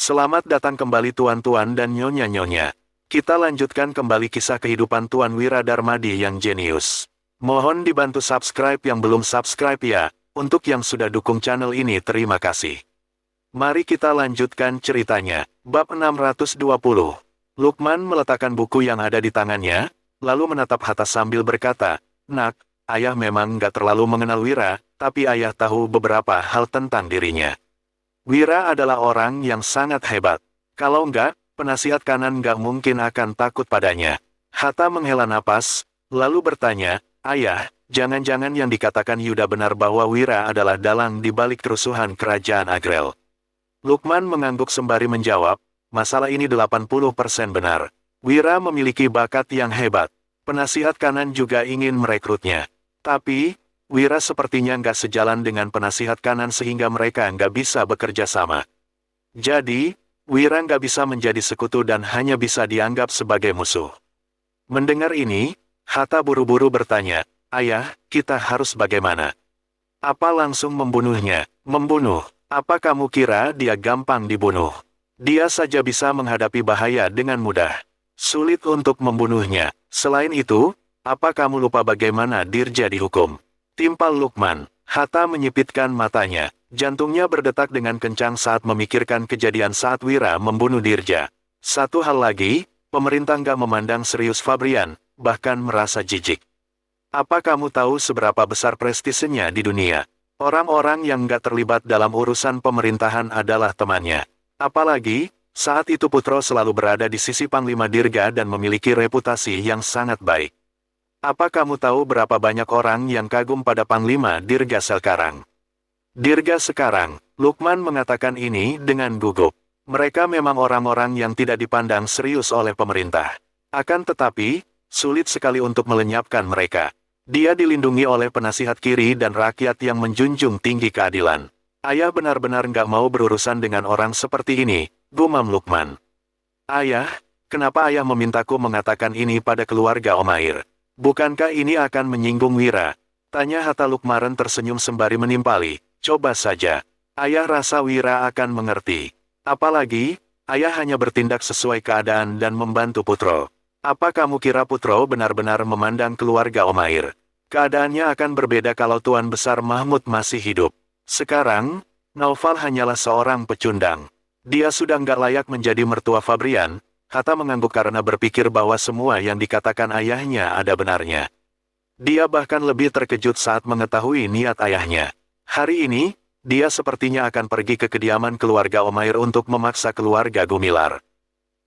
Selamat datang kembali tuan-tuan dan nyonya-nyonya. Kita lanjutkan kembali kisah kehidupan Tuan Wira Darmadi yang jenius. Mohon dibantu subscribe yang belum subscribe ya. Untuk yang sudah dukung channel ini terima kasih. Mari kita lanjutkan ceritanya. Bab 620. Lukman meletakkan buku yang ada di tangannya, lalu menatap Hatta sambil berkata, "Nak, ayah memang nggak terlalu mengenal Wira, tapi ayah tahu beberapa hal tentang dirinya. Wira adalah orang yang sangat hebat. Kalau enggak, penasihat kanan enggak mungkin akan takut padanya." Hatta menghela napas, lalu bertanya, "Ayah, jangan-jangan yang dikatakan Yuda benar bahwa Wira adalah dalang di balik kerusuhan kerajaan Agrel?" Lukman mengangguk sembari menjawab, "Masalah ini 80% benar. Wira memiliki bakat yang hebat. Penasihat kanan juga ingin merekrutnya. Tapi, Wira sepertinya nggak sejalan dengan penasihat kanan sehingga mereka nggak bisa bekerja sama. Jadi, Wira nggak bisa menjadi sekutu dan hanya bisa dianggap sebagai musuh." Mendengar ini, Hatta buru-buru bertanya, "Ayah, kita harus bagaimana? Apa langsung membunuhnya?" "Membunuh? Apa kamu kira dia gampang dibunuh? Dia saja bisa menghadapi bahaya dengan mudah. Sulit untuk membunuhnya. Selain itu, apa kamu lupa bagaimana Dirja dihukum?" Timpal Lukman. Hatta menyipitkan matanya. Jantungnya berdetak dengan kencang saat memikirkan kejadian saat Wira membunuh Dirja. Satu hal lagi, pemerintah nggak memandang serius Fabrian, bahkan merasa jijik. "Apa kamu tahu seberapa besar prestisenya di dunia? Orang-orang yang nggak terlibat dalam urusan pemerintahan adalah temannya. Apalagi, saat itu Putro selalu berada di sisi Panglima Dirga dan memiliki reputasi yang sangat baik. Apa kamu tahu berapa banyak orang yang kagum pada Panglima Dirga sekarang?" "Dirga sekarang," Lukman mengatakan ini dengan gugup. "Mereka memang orang-orang yang tidak dipandang serius oleh pemerintah. Akan tetapi, sulit sekali untuk melenyapkan mereka. Dia dilindungi oleh penasihat kiri dan rakyat yang menjunjung tinggi keadilan. Ayah benar-benar nggak mau berurusan dengan orang seperti ini," gumam Lukman. "Ayah, kenapa ayah memintaku mengatakan ini pada keluarga Omair? Bukankah ini akan menyinggung Wira?" Tanya Hatta. Lukman tersenyum sembari menimpali, "Coba saja. Ayah rasa Wira akan mengerti. Apalagi, ayah hanya bertindak sesuai keadaan dan membantu Putro. Apa kamu kira Putro benar-benar memandang keluarga Omair? Keadaannya akan berbeda kalau Tuan Besar Mahmud masih hidup. Sekarang, Naufal hanyalah seorang pecundang. Dia sudah nggak layak menjadi mertua Fabrian." Hatta mengangguk karena berpikir bahwa semua yang dikatakan ayahnya ada benarnya. Dia bahkan lebih terkejut saat mengetahui niat ayahnya. Hari ini, dia sepertinya akan pergi ke kediaman keluarga Omair untuk memaksa keluarga Gumilar.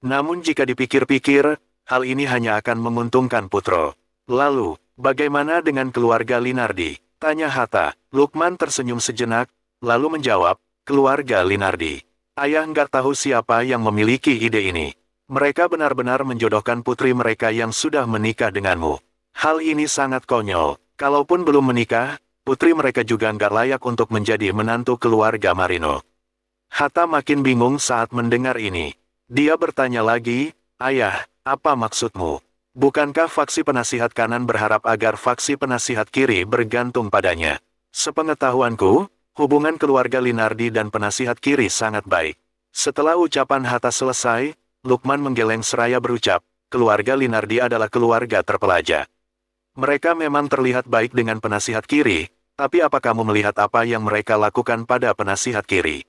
Namun jika dipikir-pikir, hal ini hanya akan menguntungkan Putro. "Lalu, bagaimana dengan keluarga Linardi?" tanya Hatta. Lukman tersenyum sejenak, lalu menjawab, "Keluarga Linardi. Ayah nggak tahu siapa yang memiliki ide ini. Mereka benar-benar menjodohkan putri mereka yang sudah menikah denganmu. Hal ini sangat konyol. Kalaupun belum menikah, putri mereka juga nggak layak untuk menjadi menantu keluarga Marino." Hatta makin bingung saat mendengar ini. Dia bertanya lagi, "Ayah, apa maksudmu? Bukankah faksi penasihat kanan berharap agar faksi penasihat kiri bergantung padanya? Sepengetahuanku, hubungan keluarga Linardi dan penasihat kiri sangat baik." Setelah ucapan Hatta selesai, Lukman menggeleng seraya berucap, "Keluarga Linardi adalah keluarga terpelajar. Mereka memang terlihat baik dengan penasihat kiri, tapi apa kamu melihat apa yang mereka lakukan pada penasihat kiri?"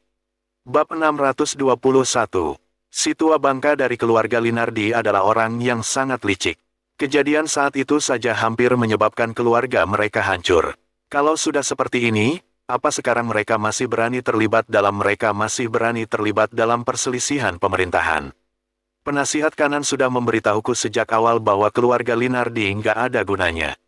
Bab 621. Si tua bangka dari keluarga Linardi adalah orang yang sangat licik. Kejadian saat itu saja hampir menyebabkan keluarga mereka hancur. Kalau sudah seperti ini, apa sekarang mereka masih berani terlibat dalam perselisihan pemerintahan? Penasihat kanan sudah memberitahuku sejak awal bahwa keluarga Linardi nggak ada gunanya.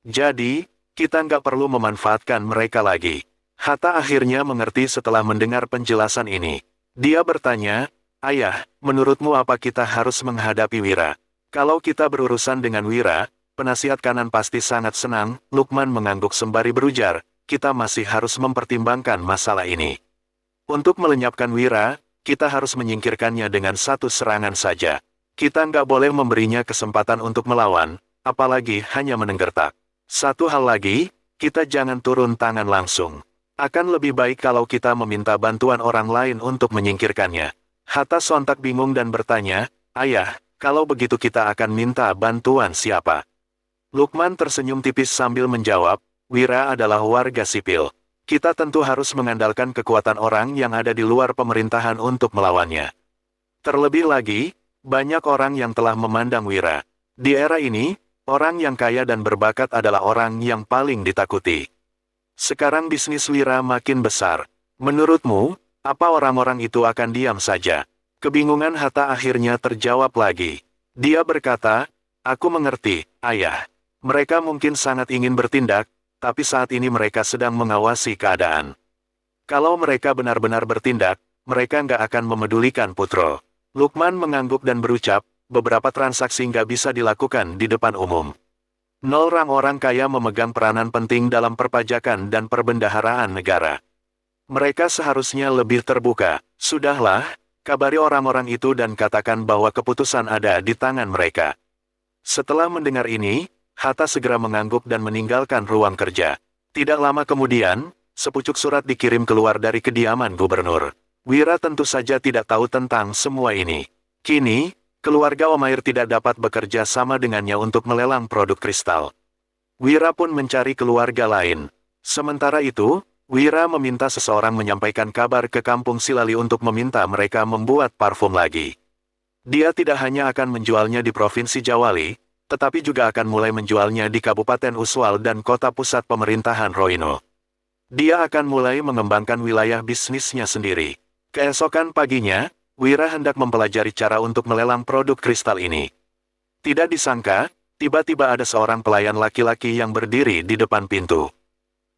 Jadi, kita nggak perlu memanfaatkan mereka lagi. Hatta akhirnya mengerti setelah mendengar penjelasan ini. Dia bertanya, "Ayah, menurutmu apa kita harus menghadapi Wira? Kalau kita berurusan dengan Wira, penasihat kanan pasti sangat senang." Lukman mengangguk sembari berujar, "Kita masih harus mempertimbangkan masalah ini. Untuk melenyapkan Wira, kita harus menyingkirkannya dengan satu serangan saja. Kita nggak boleh memberinya kesempatan untuk melawan, apalagi hanya menenggertak. Satu hal lagi, kita jangan turun tangan langsung. Akan lebih baik kalau kita meminta bantuan orang lain untuk menyingkirkannya." Hatta sontak bingung dan bertanya, "Ayah, kalau begitu kita akan minta bantuan siapa?" Lukman tersenyum tipis sambil menjawab, "Wira adalah warga sipil. Kita tentu harus mengandalkan kekuatan orang yang ada di luar pemerintahan untuk melawannya. Terlebih lagi, banyak orang yang telah memandang Wira. Di era ini, orang yang kaya dan berbakat adalah orang yang paling ditakuti. Sekarang bisnis Wira makin besar. Menurutmu, apa orang-orang itu akan diam saja?" Kebingungan Hatta akhirnya terjawab lagi. Dia berkata, "Aku mengerti, Ayah. Mereka mungkin sangat ingin bertindak, tapi saat ini mereka sedang mengawasi keadaan. Kalau mereka benar-benar bertindak, mereka nggak akan memedulikan Putro." Lukman mengangguk dan berucap, "Beberapa transaksi nggak bisa dilakukan di depan umum. Orang-orang kaya memegang peranan penting dalam perpajakan dan perbendaharaan negara. Mereka seharusnya lebih terbuka. Sudahlah, kabari orang-orang itu dan katakan bahwa keputusan ada di tangan mereka." Setelah mendengar ini, Hatta segera mengangguk dan meninggalkan ruang kerja. Tidak lama kemudian, sepucuk surat dikirim keluar dari kediaman gubernur. Wira tentu saja tidak tahu tentang semua ini. Kini, keluarga Omair tidak dapat bekerja sama dengannya untuk melelang produk kristal. Wira pun mencari keluarga lain. Sementara itu, Wira meminta seseorang menyampaikan kabar ke kampung Silali untuk meminta mereka membuat parfum lagi. Dia tidak hanya akan menjualnya di Provinsi Jawali, tetapi juga akan mulai menjualnya di Kabupaten Uswal dan kota pusat pemerintahan Roino. Dia akan mulai mengembangkan wilayah bisnisnya sendiri. Keesokan paginya, Wira hendak mempelajari cara untuk melelang produk kristal ini. Tidak disangka, tiba-tiba ada seorang pelayan laki-laki yang berdiri di depan pintu.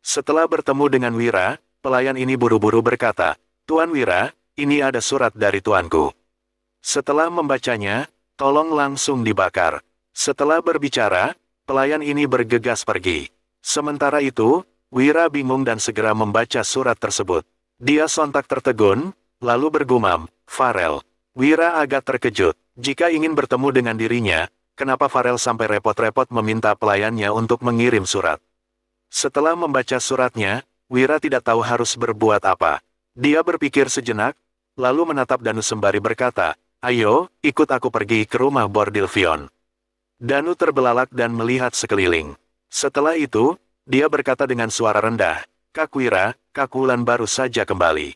Setelah bertemu dengan Wira, pelayan ini buru-buru berkata, "Tuan Wira, ini ada surat dari tuanku. Setelah membacanya, tolong langsung dibakar." Setelah berbicara, pelayan ini bergegas pergi. Sementara itu, Wira bingung dan segera membaca surat tersebut. Dia sontak tertegun, lalu bergumam, "Farel." Wira agak terkejut. Jika ingin bertemu dengan dirinya, kenapa Farel sampai repot-repot meminta pelayannya untuk mengirim surat? Setelah membaca suratnya, Wira tidak tahu harus berbuat apa. Dia berpikir sejenak, lalu menatap Danu sembari berkata, "Ayo, ikut aku pergi ke rumah Bordilfion." Danu terbelalak dan melihat sekeliling. Setelah itu, dia berkata dengan suara rendah, "Kak Wira, Kak Wulan baru saja kembali.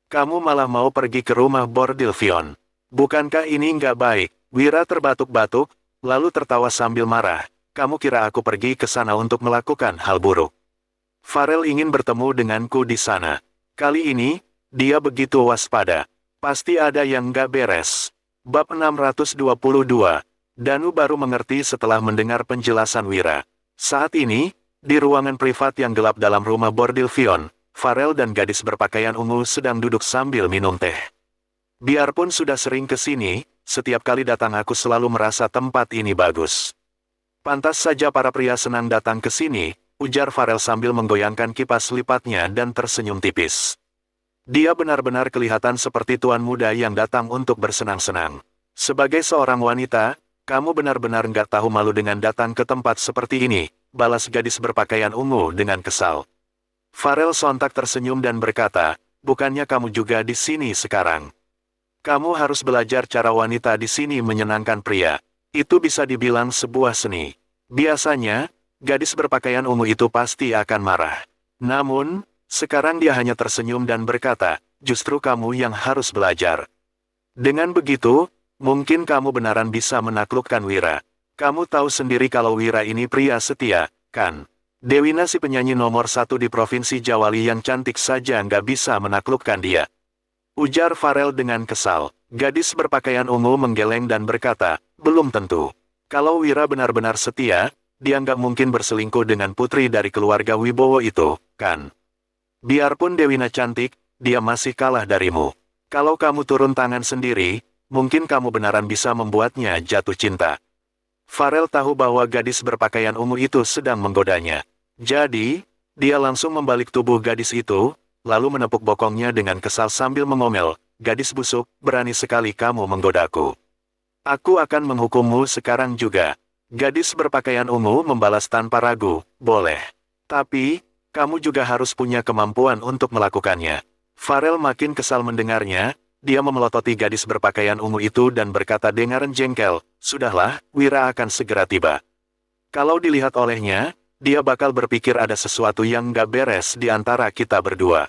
Kamu malah mau pergi ke rumah Bordilfion. Bukankah ini nggak baik?" Wira terbatuk-batuk, lalu tertawa sambil marah, "Kamu kira aku pergi ke sana untuk melakukan hal buruk? Farel ingin bertemu denganku di sana. Kali ini, dia begitu waspada. Pasti ada yang nggak beres." Bab 622. Danu baru mengerti setelah mendengar penjelasan Wira. Saat ini, di ruangan privat yang gelap dalam rumah Bordilfion, Farel dan gadis berpakaian ungu sedang duduk sambil minum teh. "Biarpun sudah sering ke sini, setiap kali datang aku selalu merasa tempat ini bagus. Pantas saja para pria senang datang ke sini," ujar Farel sambil menggoyangkan kipas lipatnya dan tersenyum tipis. Dia benar-benar kelihatan seperti tuan muda yang datang untuk bersenang-senang. "Sebagai seorang wanita, kamu benar-benar nggak tahu malu dengan datang ke tempat seperti ini," balas gadis berpakaian ungu dengan kesal. Farel sontak tersenyum dan berkata, "Bukannya kamu juga di sini sekarang? Kamu harus belajar cara wanita di sini menyenangkan pria. Itu bisa dibilang sebuah seni." Biasanya, gadis berpakaian ungu itu pasti akan marah. Namun, sekarang dia hanya tersenyum dan berkata, "Justru kamu yang harus belajar. Dengan begitu, mungkin kamu benaran bisa menaklukkan Wira. Kamu tahu sendiri kalau Wira ini pria setia, kan? Dewina si penyanyi nomor 1 di Provinsi Jawali yang cantik saja nggak bisa menaklukkan dia," ujar Farel dengan kesal. Gadis berpakaian ungu menggeleng dan berkata, "Belum tentu. Kalau Wira benar-benar setia, dia nggak mungkin berselingkuh dengan putri dari keluarga Wibowo itu, kan? Biarpun Dewina cantik, dia masih kalah darimu. Kalau kamu turun tangan sendiri, mungkin kamu benaran bisa membuatnya jatuh cinta." Farel tahu bahwa gadis berpakaian ungu itu sedang menggodanya. Jadi, dia langsung membalik tubuh gadis itu, lalu menepuk bokongnya dengan kesal sambil mengomel, "Gadis busuk, berani sekali kamu menggodaku. Aku akan menghukummu sekarang juga." Gadis berpakaian ungu membalas tanpa ragu, "Boleh. Tapi, kamu juga harus punya kemampuan untuk melakukannya." Farel makin kesal mendengarnya, dia memelototi gadis berpakaian ungu itu dan berkata dengan jengkel, "Sudahlah, Wira akan segera tiba. Kalau dilihat olehnya, dia bakal berpikir ada sesuatu yang nggak beres di antara kita berdua."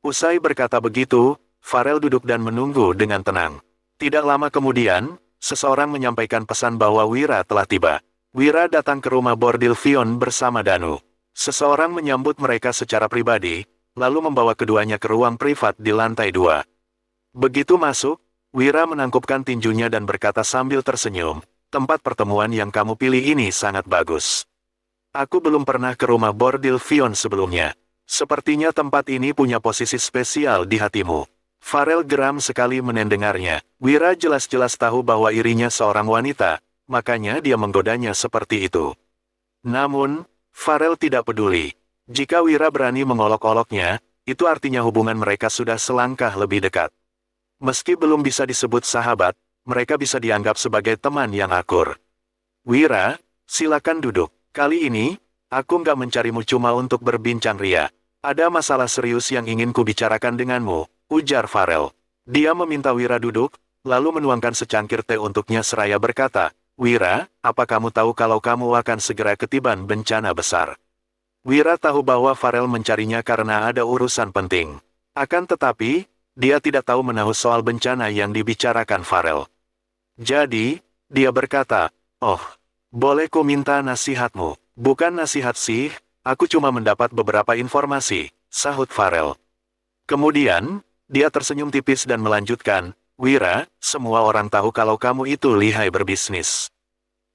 Usai berkata begitu, Farel duduk dan menunggu dengan tenang. Tidak lama kemudian, seseorang menyampaikan pesan bahwa Wira telah tiba. Wira datang ke rumah bordil Vion bersama Danu. Seseorang menyambut mereka secara pribadi, lalu membawa keduanya ke ruang privat di lantai 2. Begitu masuk, Wira menangkupkan tinjunya dan berkata sambil tersenyum, "Tempat pertemuan yang kamu pilih ini sangat bagus. Aku belum pernah ke rumah bordil Vion sebelumnya. Sepertinya tempat ini punya posisi spesial di hatimu." Farel geram sekali mendengarnya. Wira jelas-jelas tahu bahwa irinya seorang wanita, makanya dia menggodanya seperti itu. Namun, Farel tidak peduli. Jika Wira berani mengolok-oloknya, itu artinya hubungan mereka sudah selangkah lebih dekat. Meski belum bisa disebut sahabat, mereka bisa dianggap sebagai teman yang akur. "Wira, silakan duduk. Kali ini, aku nggak mencarimu cuma untuk berbincang ria. Ada masalah serius yang ingin kubicarakan denganmu," ujar Farel. Dia meminta Wira duduk, lalu menuangkan secangkir teh untuknya seraya berkata, "Wira, apa kamu tahu kalau kamu akan segera ketiban bencana besar?" Wira tahu bahwa Farel mencarinya karena ada urusan penting. Akan tetapi, dia tidak tahu menahu soal bencana yang dibicarakan Farel. Jadi, dia berkata, "Oh, boleh ku minta nasihatmu?" "Bukan nasihat sih, aku cuma mendapat beberapa informasi," sahut Farel. Kemudian, dia tersenyum tipis dan melanjutkan, "Wira, semua orang tahu kalau kamu itu lihai berbisnis.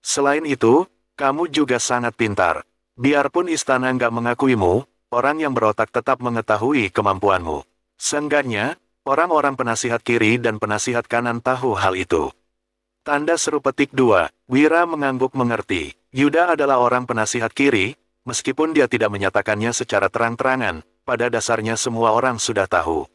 Selain itu, kamu juga sangat pintar. Biarpun istana nggak mengakuimu, orang yang berotak tetap mengetahui kemampuanmu. Seenggaknya, orang-orang penasihat kiri dan penasihat kanan tahu hal itu." Tanda seru petik 2, Wira mengangguk mengerti. Yuda adalah orang penasihat kiri, meskipun dia tidak menyatakannya secara terang-terangan, pada dasarnya semua orang sudah tahu.